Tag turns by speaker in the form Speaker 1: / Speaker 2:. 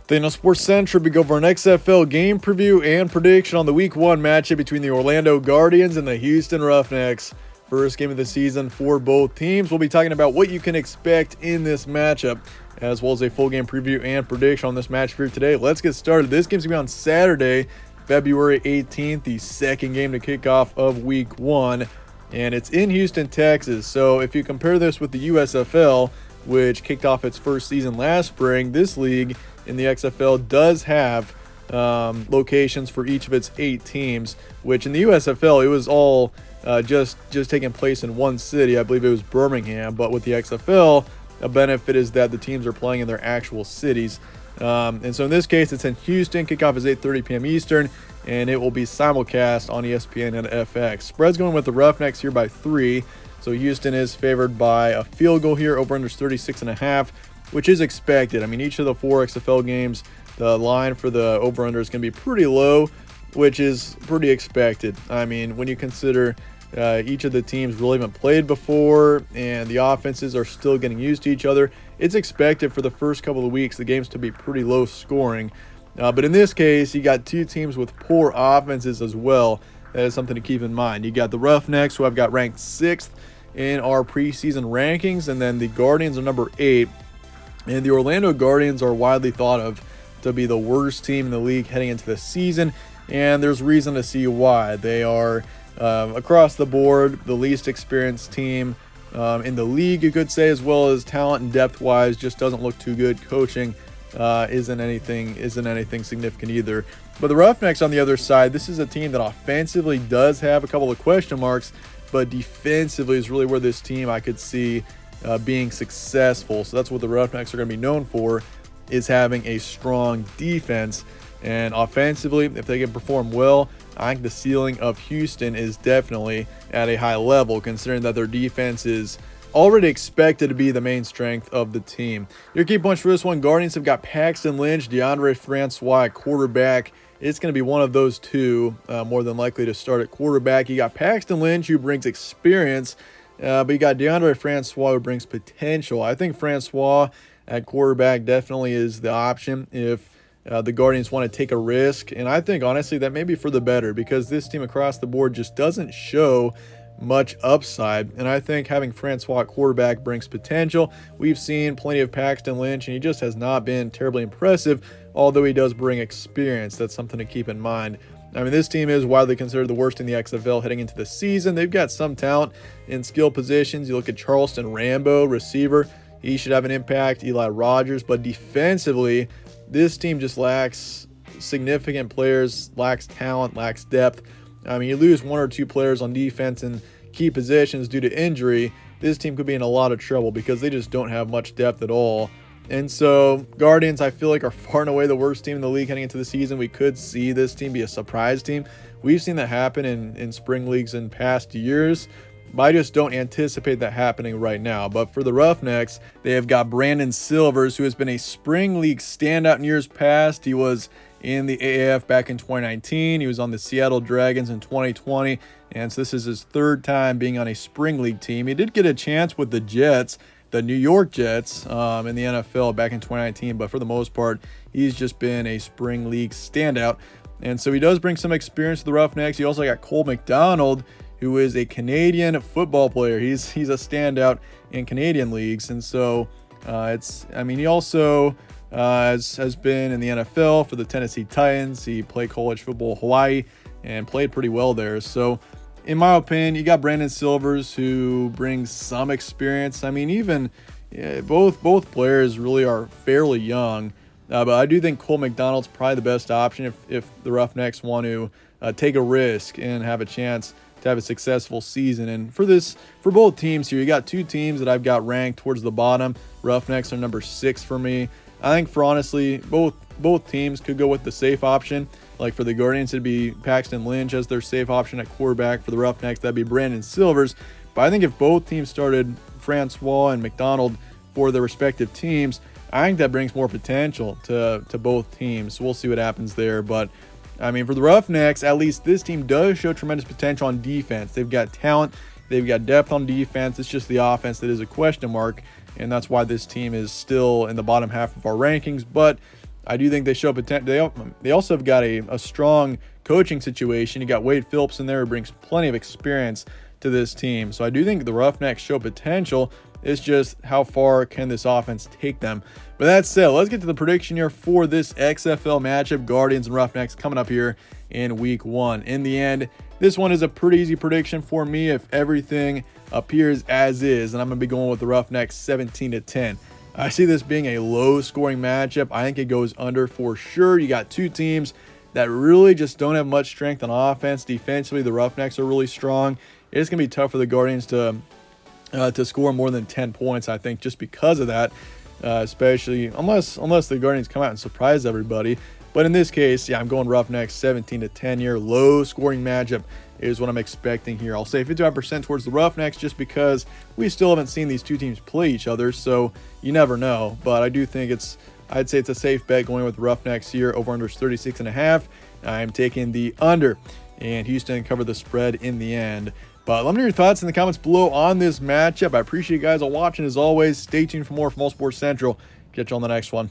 Speaker 1: Dana Sports Central, we go for an XFL game preview and prediction on the Week 1 matchup between the Orlando Guardians and the Houston Roughnecks. First game of the season for both teams. We'll be talking about what you can expect in this matchup, as well as a full game preview and prediction on this match here today. Let's get started. This game's going to be on Saturday, February 18th, the second game to kick off of Week 1, and it's in Houston, Texas. So if you compare this with the USFL, which kicked off its first season last spring, this league in the XFL does have locations for each of its 8 teams, which in the USFL, it was all just taking place in one city. I believe it was Birmingham, but with the XFL, a benefit is that the teams are playing in their actual cities. And so in this case, it's in Houston. Kickoff is 8:30 p.m. Eastern, and it will be simulcast on ESPN and FX. Spread's going with the Roughnecks here by 3. So Houston is favored by a field goal here. Over-under 36.5, which is expected. I mean, each of the 4 XFL games, the line for the over-under is going to be pretty low, which is pretty expected. I mean, when you consider each of the teams really haven't played before and the offenses are still getting used to each other, it's expected for the first couple of weeks the games to be pretty low scoring. But in this case, you got 2 teams with poor offenses as well. That is something to keep in mind. You got the Roughnecks, who I've got ranked 6th in our preseason rankings, and then the Guardians are number 8. And the Orlando Guardians are widely thought of to be the worst team in the league heading into the season, and there's reason to see why. They are, across the board, the least experienced team in the league, you could say, as well as talent and depth-wise, just doesn't look too good. Coaching isn't anything significant either. But the Roughnecks, on the other side, this is a team that offensively does have a couple of question marks, but defensively is really where this team I could see being successful. So that's what the Roughnecks are going to be known for, is having a strong defense. And offensively, if they can perform well, I think the ceiling of Houston is definitely at a high level, considering that their defense is already expected to be the main strength of the team. Your key points for this one: Guardians have got Paxton Lynch, DeAndre Francois at quarterback. It's going to be one of those two, more than likely, to start at quarterback. You got Paxton Lynch, who brings experience, but you got DeAndre Francois, who brings potential. I think Francois at quarterback definitely is the option if the Guardians want to take a risk. And I think, honestly, that may be for the better, because this team across the board just doesn't show much upside. And I think having Francois at quarterback brings potential. We've seen plenty of Paxton Lynch, and he just has not been terribly impressive, although he does bring experience. That's something to keep in mind. I mean, this team is widely considered the worst in the XFL heading into the season. They've got some talent in skill positions. You look at Charleston Rambo, receiver. He should have an impact. Eli Rogers. But defensively, this team just lacks significant players, lacks talent, lacks depth. I mean, you lose 1 or 2 players on defense in key positions due to injury, this team could be in a lot of trouble, because they just don't have much depth at all. And so Guardians, I feel like, are far and away the worst team in the league heading into the season. We could see this team be a surprise team. We've seen that happen in spring leagues in past years, but I just don't anticipate that happening right now. But for the Roughnecks, they have got Brandon Silvers, who has been a spring league standout in years past. He was in the AAF back in 2019. He was on the Seattle Dragons in 2020, and so this is his 3rd time being on a spring league team. He did get a chance with the Jets, the New York Jets, in the NFL back in 2019, but for the most part, he's just been a spring league standout. And so he does bring some experience to the Roughnecks. You also got Cole McDonald, who is a Canadian football player. He's a standout in Canadian leagues, and so he also has been in the NFL for the Tennessee Titans. He played college football in Hawaii and played pretty well there. So in my opinion, you got Brandon Silvers, who brings some experience. I mean, both players really are fairly young, but I do think Cole McDonald's probably the best option if the Roughnecks want to take a risk and have a chance to have a successful season. And for both teams here, you got 2 teams that I've got ranked towards the bottom. Roughnecks are number 6 for me. I think for honestly, both teams could go with the safe option. Like for the Guardians, it'd be Paxton Lynch as their safe option at quarterback. For the Roughnecks, that'd be Brandon Silvers. But I think if both teams started Francois and McDonald for their respective teams, I think that brings more potential to both teams. So we'll see what happens there. But I mean, for the Roughnecks, at least this team does show tremendous potential on defense. They've got talent. They've got depth on defense. It's just the offense that is a question mark, and that's why this team is still in the bottom half of our rankings. But I do think they show potential. They also have got a strong coaching situation. You got Wade Phillips in there who brings plenty of experience to this team. So I do think the Roughnecks show potential. It's just how far can this offense take them. But that said, let's get to the prediction here for this XFL matchup, Guardians and Roughnecks, coming up here in week 1. In the end, this one is a pretty easy prediction for me if everything appears as is, and I'm going to be going with the Roughnecks 17-10. I see this being a low-scoring matchup. I think it goes under for sure. You got two teams that really just don't have much strength on offense. Defensively, the Roughnecks are really strong. It's going to be tough for the Guardians to score more than 10 points, I think, just because of that, especially unless the Guardians come out and surprise everybody. But in this case, yeah, I'm going Roughnecks 17-10 here. Low-scoring matchup is what I'm expecting here. I'll say 55% towards the Roughnecks just because we still haven't seen these two teams play each other, so you never know. But I do think I'd say it's a safe bet going with Roughnecks here. Over-under is 36.5. I'm taking the under, and Houston covered the spread in the end. But let me know your thoughts in the comments below on this matchup. I appreciate you guys all watching as always. Stay tuned for more from All Sports Central. Catch you on the next one.